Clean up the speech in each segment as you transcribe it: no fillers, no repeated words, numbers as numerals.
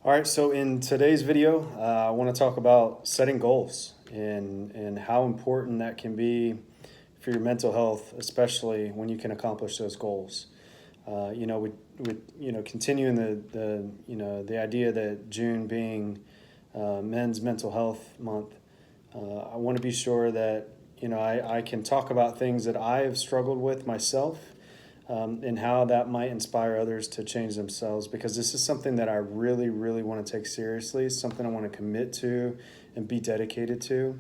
All right, so in today's video, I want to talk about setting goals and how important that can be for your mental health, especially when you can accomplish those goals. Continuing the idea that June being Men's Mental Health Month, I want to be sure that I can talk about things that I have struggled with myself, and how that might inspire others to change themselves, because this is something that I really, really want to take seriously. It's something I want to commit to and be dedicated to,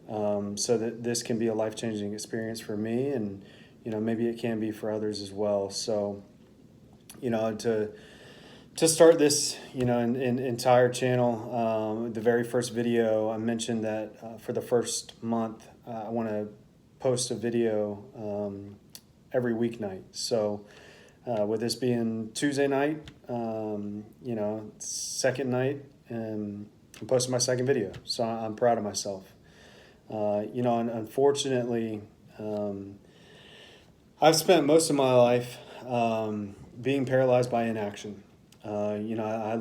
so that this can be a life-changing experience for me, and maybe it can be for others as well. So to start this in entire channel, the very first video I mentioned that for the first month I want to post a video every weeknight. So with this being Tuesday night, second night, and I'm posting my second video. So I'm proud of myself. And unfortunately, I've spent most of my life being paralyzed by inaction. I have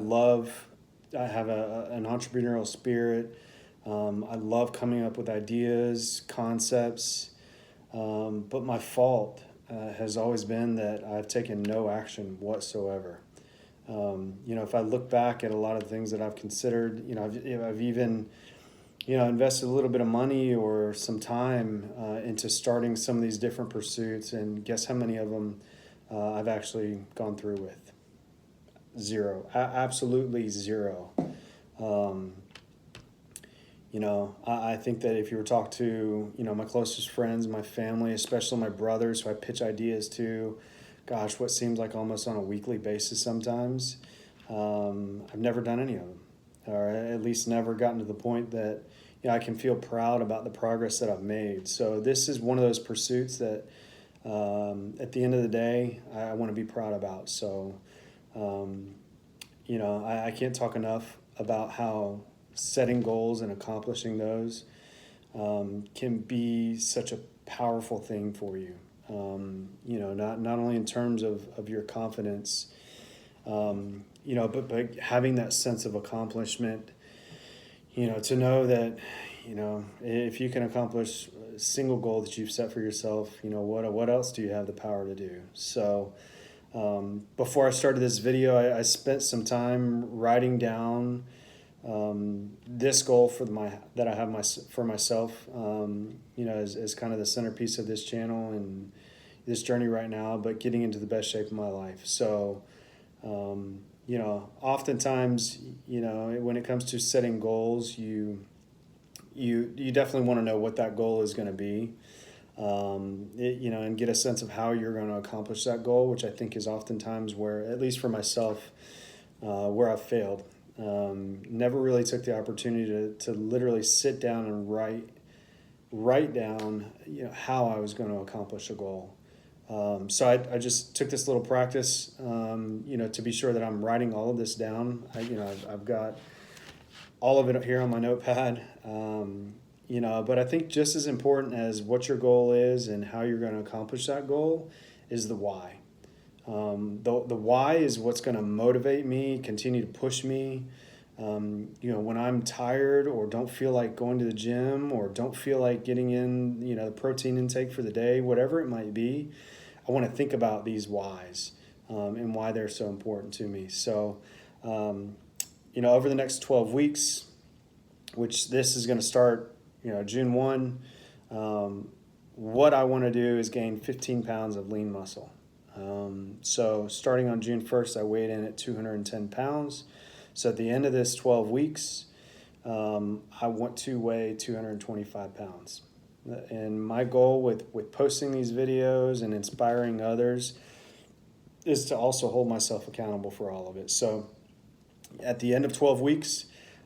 an entrepreneurial spirit. I love coming up with ideas, concepts, but my fault has always been that I've taken no action whatsoever. If I look back at a lot of things that I've considered, I've even, invested a little bit of money or some time into starting some of these different pursuits, and guess how many of them I've actually gone through with? Zero. Absolutely zero. I think that if you were to talk to, my closest friends, my family, especially my brothers who I pitch ideas to, gosh, what seems like almost on a weekly basis sometimes, I've never done any of them, or at least never gotten to the point that, I can feel proud about the progress that I've made. So this is one of those pursuits that, at the end of the day, I want to be proud about. So, I can't talk enough about how setting goals and accomplishing those can be such a powerful thing for you. Not only in terms of your confidence, but having that sense of accomplishment, to know that, if you can accomplish a single goal that you've set for yourself, what else do you have the power to do? So, before I started this video, I spent some time writing down this goal that I have for myself, as kind of the centerpiece of this channel and this journey right now, but getting into the best shape of my life. So, oftentimes, when it comes to setting goals, you definitely want to know what that goal is going to be. And get a sense of how you're going to accomplish that goal, which I think is oftentimes where, at least for myself, where I've failed. Never really took the opportunity to literally sit down and write down, how I was going to accomplish a goal. So I just took this little practice, to be sure that I'm writing all of this down. I've got all of it here on my notepad. But I think just as important as what your goal is and how you're going to accomplish that goal is the why. The why is what's going to motivate me, continue to push me. When I'm tired or don't feel like going to the gym or don't feel like getting in, the protein intake for the day, whatever it might be, I want to think about these whys, and why they're so important to me. So, over the next 12 weeks, which this is going to start, June 1, what I want to do is gain 15 pounds of lean muscle. So starting on June 1st, I weighed in at 210 pounds. So at the end of this 12 weeks, I want to weigh 225 pounds. And my goal with posting these videos and inspiring others is to also hold myself accountable for all of it. So at the end of 12 weeks,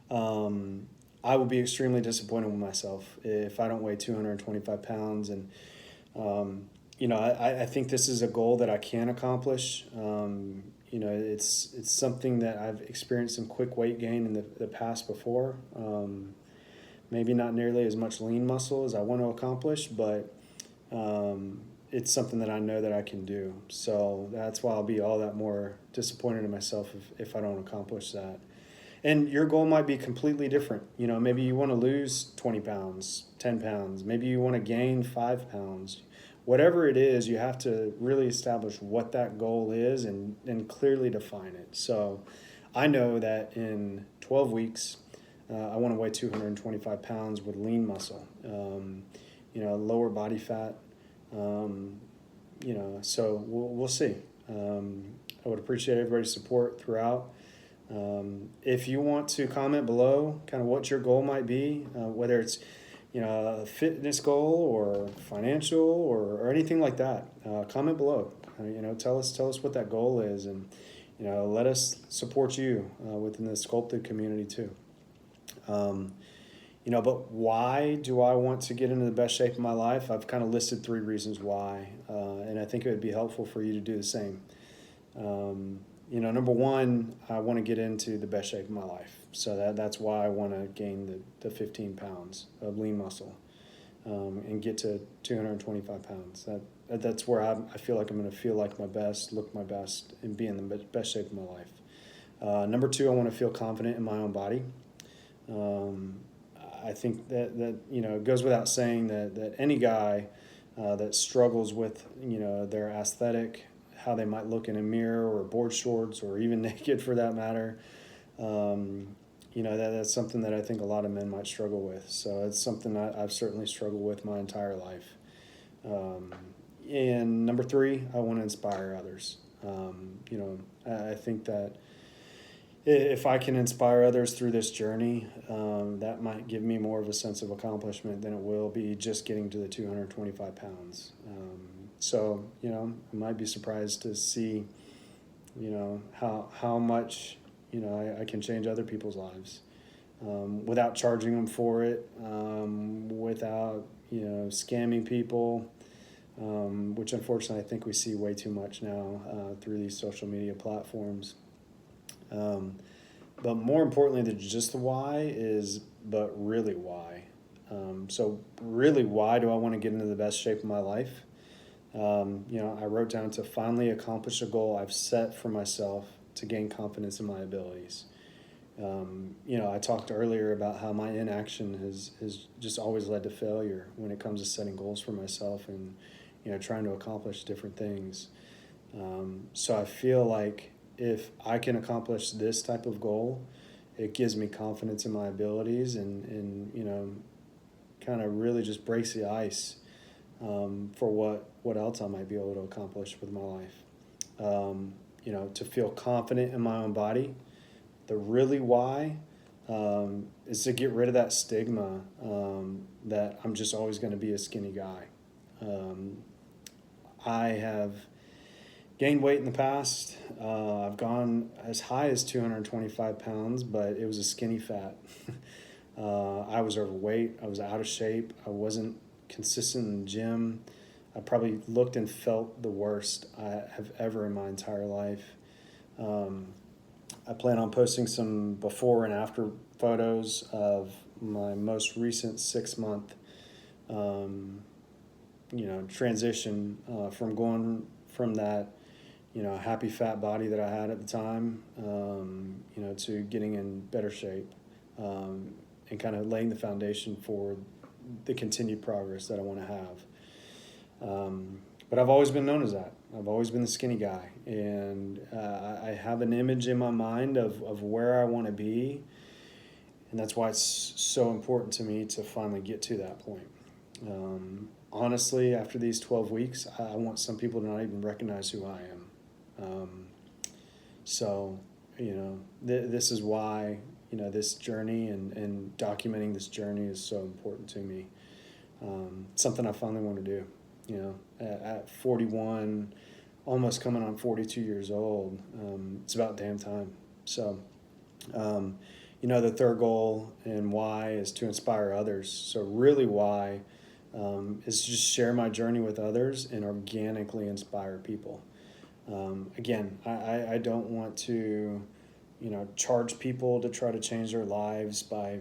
I will be extremely disappointed with myself if I don't weigh 225 pounds. And, I think this is a goal that I can accomplish. It's something that I've experienced some quick weight gain in the past before. Maybe not nearly as much lean muscle as I want to accomplish, but it's something that I know that I can do. So that's why I'll be all that more disappointed in myself if I don't accomplish that. And your goal might be completely different. You know, maybe you want to lose 20 pounds, 10 pounds, maybe you want to gain 5 pounds. Whatever it is, you have to really establish what that goal is and clearly define it. So I know that in 12 weeks, I want to weigh 225 pounds with lean muscle, lower body fat. So we'll see. I would appreciate everybody's support throughout. If you want to comment below kind of what your goal might be, whether it's a fitness goal or financial or anything like that, comment below. Tell us what that goal is, and let us support you within the Sculpted community too. But why do I want to get into the best shape of my life? I've kind of listed 3 reasons why, and I think it would be helpful for you to do the same. Number one, I want to get into the best shape of my life. So that's why I want to gain the 15 pounds of lean muscle and get to 225 pounds. That's where I feel like I'm going to feel like my best, look my best, and be in the best shape of my life. Number 2, I want to feel confident in my own body. I think that it goes without saying that any guy that struggles with their aesthetic, how they might look in a mirror or board shorts or even naked for that matter, that's something that I think a lot of men might struggle with. So it's something I've certainly struggled with my entire life. And number 3, I want to inspire others. I think that if I can inspire others through this journey, that might give me more of a sense of accomplishment than it will be just getting to the 225 pounds. I might be surprised to see, how much, I can change other people's lives without charging them for it, without, scamming people, which unfortunately I think we see way too much now through these social media platforms. But more importantly than just the why but really why. So really, why do I want to get into the best shape of my life? I wrote down to finally accomplish a goal I've set for myself to gain confidence in my abilities. I talked earlier about how my inaction has just always led to failure when it comes to setting goals for myself and, trying to accomplish different things. So I feel like if I can accomplish this type of goal, it gives me confidence in my abilities and kind of really just breaks the ice for what else I might be able to accomplish with my life. To feel confident in my own body. The really why is to get rid of that stigma that I'm just always going to be a skinny guy. I have gained weight in the past. I've gone as high as 225 pounds, but it was a skinny fat. I was overweight. I was out of shape. I wasn't consistent in the gym. I probably looked and felt the worst I have ever in my entire life. I plan on posting some before and after photos of my most recent 6-month, transition from going from that, happy fat body that I had at the time, to getting in better shape, and kind of laying the foundation for the continued progress that I want to have. But I've always been known as that. I've always been the skinny guy, and I have an image in my mind of where I want to be, and that's why it's so important to me to finally get to that point. Honestly, after these 12 weeks, I want some people to not even recognize who I am. This is why, this journey and documenting this journey is so important to me. Something I finally want to do. At 41, almost coming on 42 years old, it's about damn time. So, the third goal and why is to inspire others. So really why is to just share my journey with others and organically inspire people. Again, I don't want to, charge people to try to change their lives by,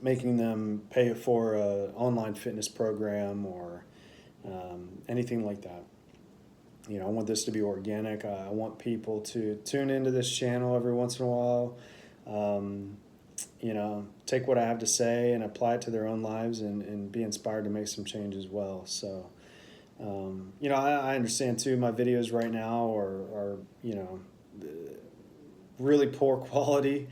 making them pay for an online fitness program or anything like that. I want this to be organic. I want people to tune into this channel every once in a while. Take what I have to say and apply it to their own lives and be inspired to make some change as well. So, I understand too, my videos right now are really poor quality,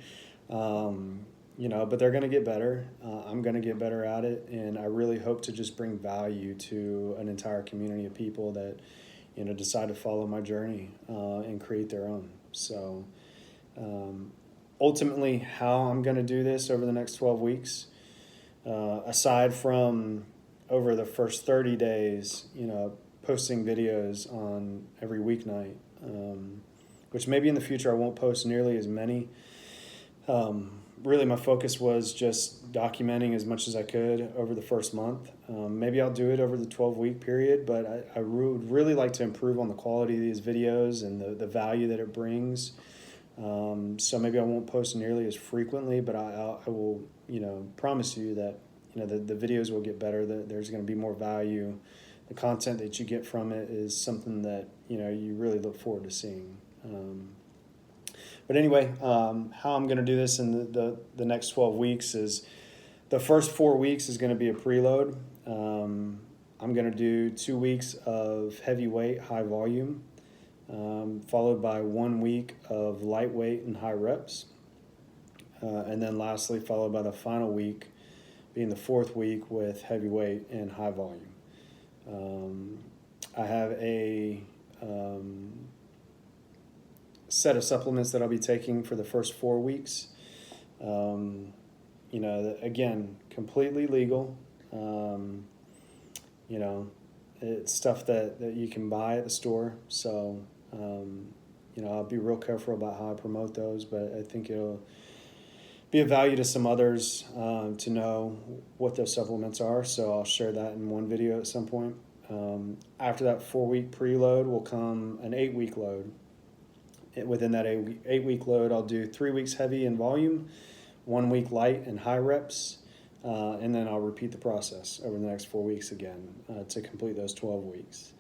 but they're going to get better. I'm going to get better at it. And I really hope to just bring value to an entire community of people that, decide to follow my journey and create their own. So, ultimately, how I'm going to do this over the next 12 weeks, aside from over the first 30 days, posting videos on every weeknight, which maybe in the future I won't post nearly as many. Really, my focus was just documenting as much as I could over the first month. Maybe I'll do it over the 12-week period, but I would really like to improve on the quality of these videos and the value that it brings. So maybe I won't post nearly as frequently, but I will, promise you that, the videos will get better, that there's going to be more value. The content that you get from it is something that, you really look forward to seeing. But anyway, how I'm going to do this in the next 12 weeks is the first 4 weeks is going to be a preload. I'm going to do 2 weeks of heavyweight, high volume, followed by 1 week of lightweight and high reps. And then lastly, followed by the final week being the 4th week with heavyweight and high volume. I have a set of supplements that I'll be taking for the first 4 weeks. Again, completely legal. It's stuff that you can buy at the store. So, I'll be real careful about how I promote those, but I think it'll be of value to some others to know what those supplements are. So I'll share that in one video at some point. After that 4-week preload will come an 8-week load. Within that 8-week load, I'll do 3 weeks heavy in volume, 1 week light and high reps, and then I'll repeat the process over the next 4 weeks again to complete those 12 weeks.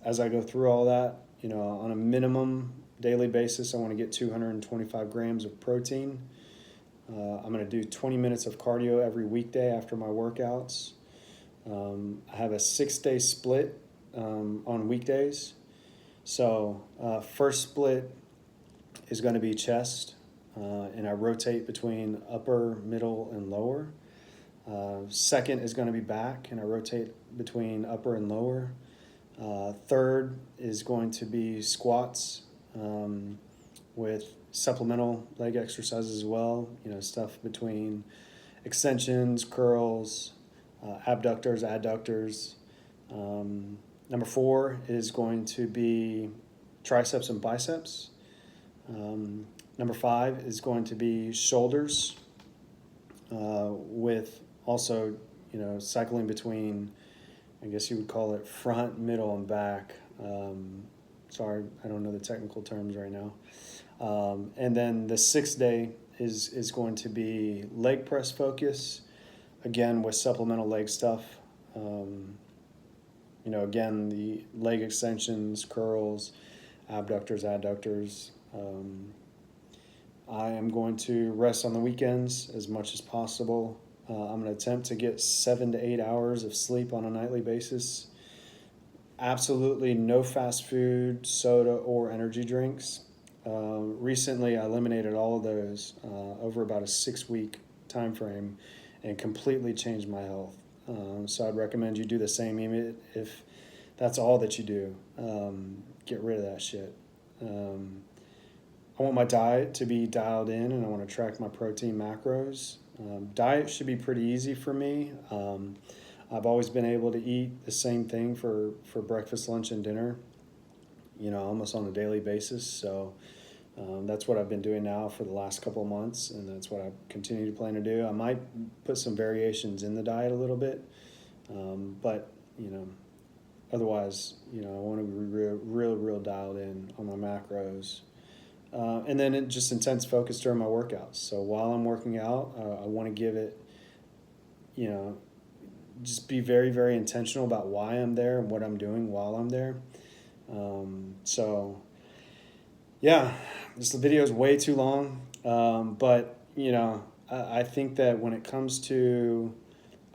As I go through all that, on a minimum daily basis, I want to get 225 grams of protein. I'm going to do 20 minutes of cardio every weekday after my workouts. I have a 6-day split on weekdays. So first split is going to be chest, and I rotate between upper, middle, and lower. Second is going to be back, and I rotate between upper and lower. Third is going to be squats with supplemental leg exercises as well, stuff between extensions, curls, abductors, adductors. Number 4 is going to be triceps and biceps. Number 5 is going to be shoulders with also, cycling between, I guess you would call it front, middle, and back. Sorry, I don't know the technical terms right now. And then the 6th day is going to be leg press focus, again with supplemental leg stuff. Again, the leg extensions, curls, abductors, adductors. I am going to rest on the weekends as much as possible. I'm going to attempt to get 7 to 8 hours of sleep on a nightly basis. Absolutely no fast food, soda, or energy drinks. Recently, I eliminated all of those over about a 6-week time frame and completely changed my health. So I'd recommend you do the same, even if that's all that you do. Get rid of that shit. I want my diet to be dialed in, and I want to track my protein macros. Diet should be pretty easy for me. I've always been able to eat the same thing for breakfast, lunch, and dinner, almost on a daily basis. So that's what I've been doing now for the last couple of months, and that's what I continue to plan to do. I might put some variations in the diet a little bit, but, otherwise, I want to be real dialed in on my macros. And then just intense focus during my workouts. So while I'm working out, I want to give it, just be very, very intentional about why I'm there and what I'm doing while I'm there. So yeah, this video is way too long, but I think that when it comes to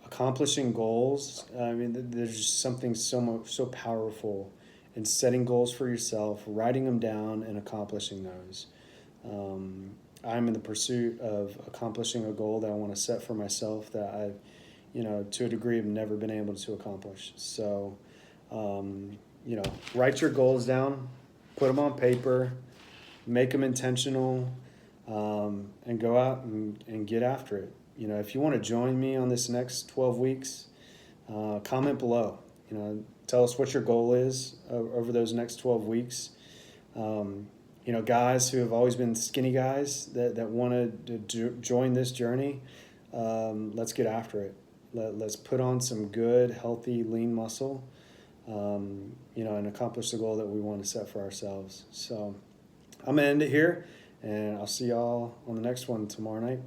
accomplishing goals, I mean, there's just something so powerful in setting goals for yourself, writing them down, and accomplishing those. I'm in the pursuit of accomplishing a goal that I want to set for myself that I, to a degree, have never been able to accomplish. So, write your goals down, put them on paper, make them intentional, and go out and get after it. If you want to join me on this next 12 weeks, comment below. Tell us what your goal is over those next 12 weeks. Guys who have always been skinny guys that want to join this journey, let's get after it. Let's put on some good, healthy, lean muscle, and accomplish the goal that we want to set for ourselves. So I'm going to end it here, and I'll see y'all on the next one tomorrow night.